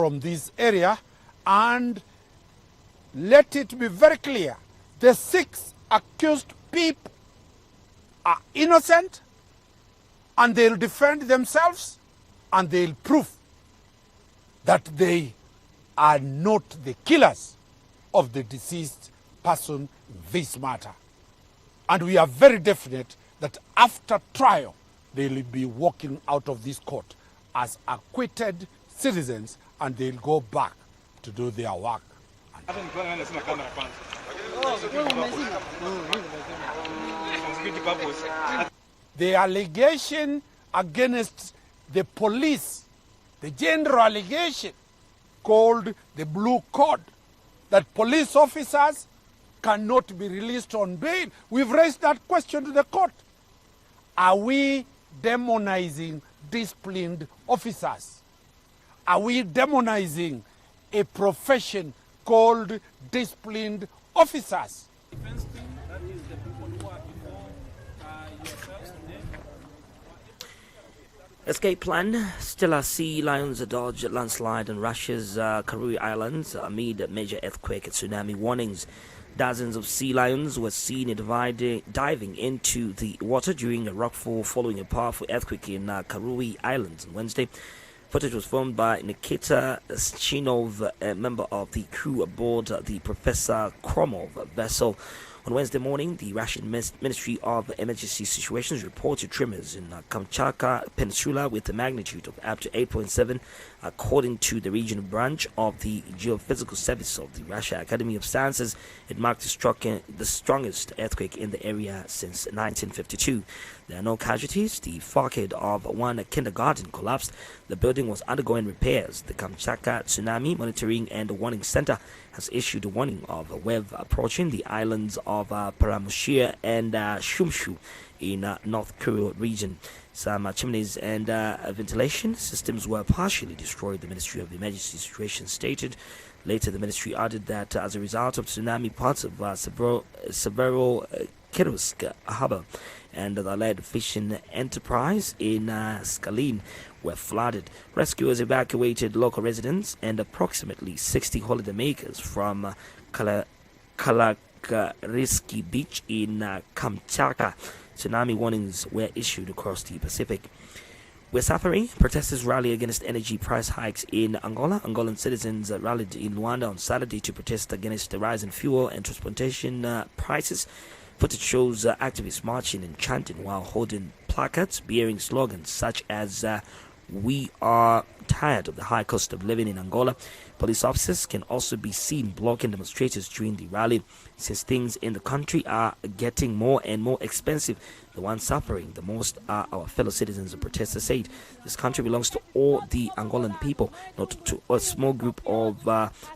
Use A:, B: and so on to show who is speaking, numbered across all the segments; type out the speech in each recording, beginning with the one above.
A: from this area, and let it be very clear, the 6 accused people are innocent, and they'll defend themselves, and they'll prove that they are not the killers of the deceased person in this matter. And we are very definite that after trial, they'll be walking out of this court as acquitted citizens, and they'll go back to do their work. The allegation against the police, the general allegation called the Blue Code, that police officers cannot be released on bail. We've raised that question to the court. Are we demonizing disciplined officers? Are we demonizing a profession called disciplined officers?
B: Escape plan. Still are sea lions dodge landslide on Russia's Karuri Islands amid major earthquake and tsunami warnings. Dozens of sea lions were seen diving into the water during a rockfall following a powerful earthquake in Karuri Islands on Wednesday. Footage was filmed by Nikita Schinov, a member of the crew aboard the Professor Kromov vessel. On Wednesday morning, the Russian Ministry of Emergency Situations reported tremors in Kamchatka Peninsula with a magnitude of up to 8.7, according to the regional branch of the Geophysical Service of the Russia Academy of Sciences. It marked the strongest earthquake in the area since 1952. There are no casualties. The facade of one kindergarten collapsed. The building was undergoing repairs. The Kamchatka Tsunami Monitoring and Warning Center has issued a warning of a wave approaching the islands of Paramushir and Shumshu in North Kuru region. Some chimneys and ventilation systems were partially destroyed, the Ministry of Emergency Situations stated. Later, the ministry added that as a result of tsunami, parts of Severokirovsk harbor and the lead fishing enterprise in Skalin were flooded. Rescuers evacuated local residents and approximately 60 holidaymakers from Kalakarisky Beach in Kamchatka. Tsunami warnings were issued across the Pacific. We're suffering. Protesters rally against energy price hikes in Angola. Angolan citizens rallied in Luanda on Saturday to protest against the rise in fuel and transportation prices. Footage shows activists marching and chanting while holding placards bearing slogans such as "We are tired of the high cost of living in Angola." Police officers can also be seen blocking demonstrators during the rally. Since things in the country are getting more and more expensive, the ones suffering the most are our fellow citizens, the protesters said. This country belongs to all the Angolan people, not to a small group of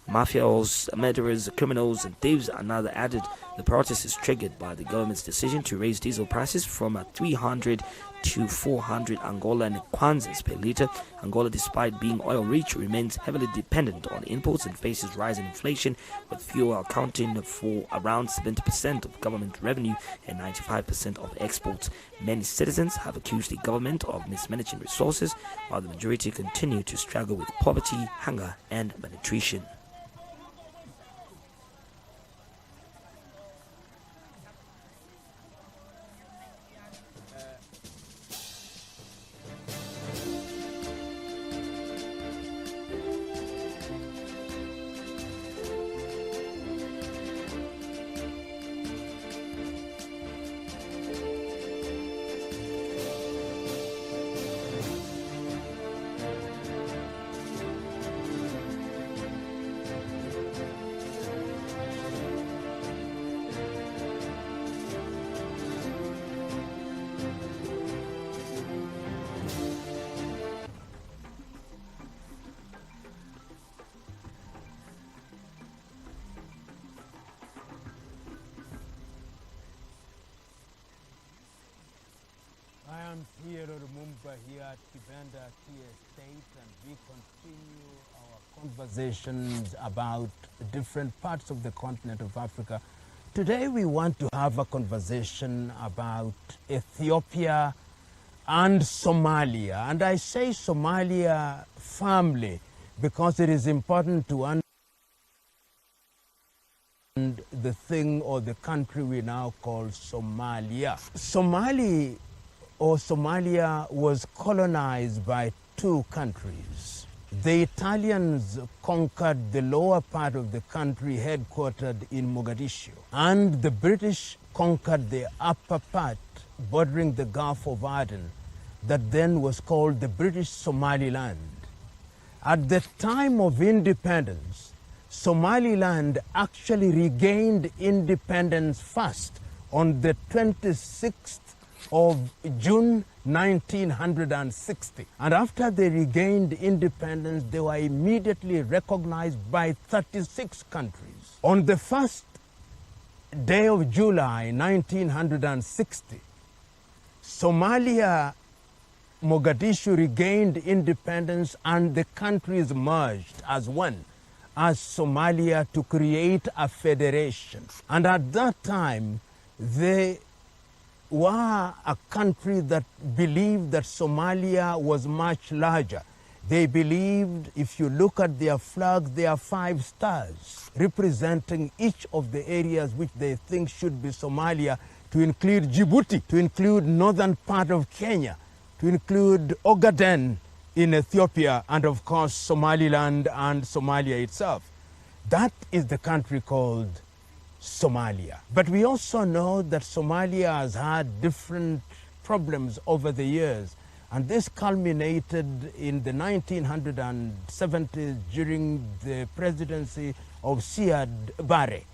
B: mafias, murderers, criminals and thieves. Another added the protest is triggered by the government's decision to raise diesel prices from 300 to 400 Angolan kwanzas per litre. Angola, despite being oil-rich, remains heavily dependent on imports and faces rising inflation, with fuel accounting for around 70% of government revenue and 95% of exports. Many citizens have accused the government of mismanaging resources, while the majority continue to struggle with poverty, hunger and malnutrition.
C: I am here here at Kibanda Tea Estate, and we continue our conversations about different parts of the continent of Africa. Today we want to have a conversation about Ethiopia and Somalia. And I say Somalia firmly because it is important to understand the thing or the country we now call Somalia. Somalia was colonized by two countries. The Italians conquered the lower part of the country headquartered in Mogadishu, and the British conquered the upper part bordering the Gulf of Aden that then was called the British Somaliland. At the time of independence, Somaliland actually regained independence first on the 26th of June 1960. And after they regained independence, they were immediately recognized by 36 countries. On the first day of July 1960, Somalia, Mogadishu regained independence and the countries merged as one, as Somalia, to create a federation. And at that time, they were a country that believed that Somalia was much larger. They believed, if you look at their flag, there are 5 stars representing each of the areas which they think should be Somalia, to include Djibouti, to include northern part of Kenya, to include Ogaden in Ethiopia, and of course Somaliland and Somalia itself. That is the country called Somalia. But we also know that Somalia has had different problems over the years, and this culminated in the 1970s during the presidency of Siad Barre.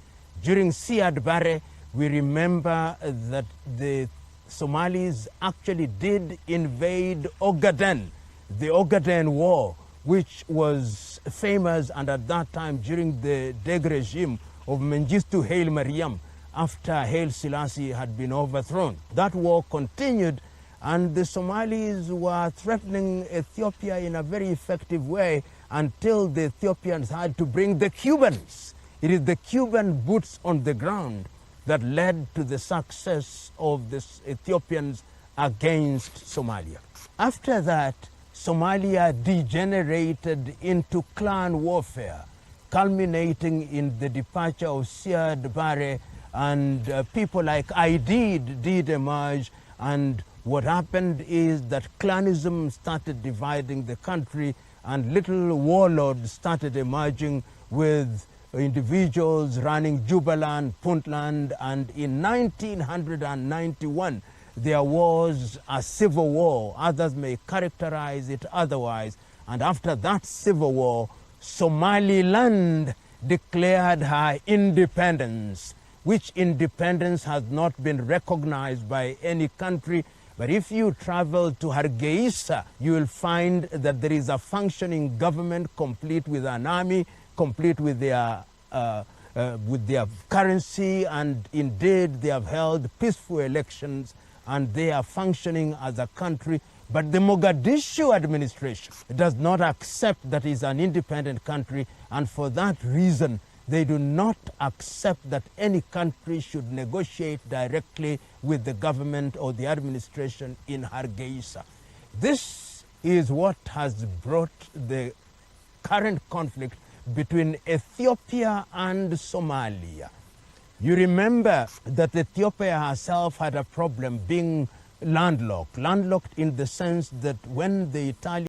C: During Siad Barre, we remember that the Somalis actually did invade Ogaden, the Ogaden War, which was famous, and at that time during the Deg regime of Mengistu Haile Mariam, after Haile Selassie had been overthrown. That war continued, and the Somalis were threatening Ethiopia in a very effective way until the Ethiopians had to bring the Cubans. It is the Cuban boots on the ground that led to the success of the Ethiopians against Somalia. After that, Somalia degenerated into clan warfare, culminating in the departure of Siad Barre, and people like Aidid did emerge, and what happened is that clanism started dividing the country, and little warlords started emerging with individuals running Jubaland, Puntland, and in 1991 there was a civil war. Others may characterize it otherwise, and after that civil war, Somaliland declared her independence, which independence has not been recognized by any country. But if you travel to Hargeisa, you will find that there is a functioning government, complete with an army, complete with their currency, and indeed they have held peaceful elections, and they are functioning as a country. But the Mogadishu administration does not accept that it is an independent country, and for that reason, they do not accept that any country should negotiate directly with the government or the administration in Hargeisa. This is what has brought the current conflict between Ethiopia and Somalia. You remember that Ethiopia herself had a problem being landlocked in the sense that when the Italians